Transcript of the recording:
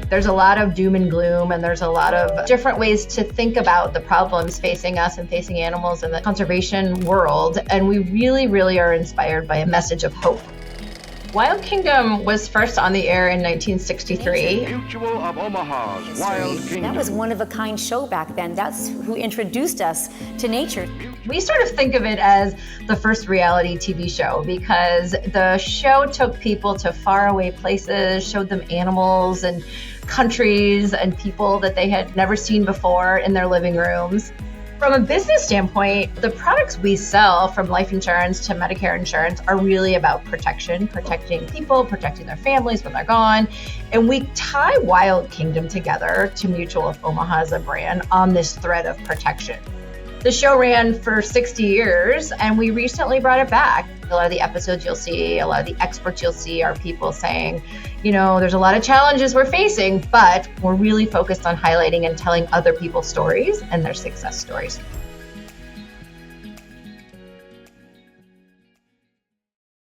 There's a lot of doom and gloom, and there's a lot of different ways to think about the problems facing us and facing animals in the conservation world. And we really, really are inspired by a message of hope. Wild Kingdom was first on the air in 1963. Mutual of Omaha's Wild Kingdom. That was one-of-a-kind show back then. That's who introduced us to nature. We sort of think of it as the first reality TV show because the show took people to faraway places, showed them animals and countries and people that they had never seen before in their living rooms. From a business standpoint, the products we sell, from life insurance to Medicare insurance, are really about protection, protecting people, protecting their families when they're gone. And we tie Wild Kingdom together to Mutual of Omaha as a brand on this thread of protection. The show ran for 60 years, and we recently brought it back. A lot of the episodes you'll see, a lot of the experts you'll see are people saying, you know, there's a lot of challenges we're facing, but we're really focused on highlighting and telling other people's stories and their success stories.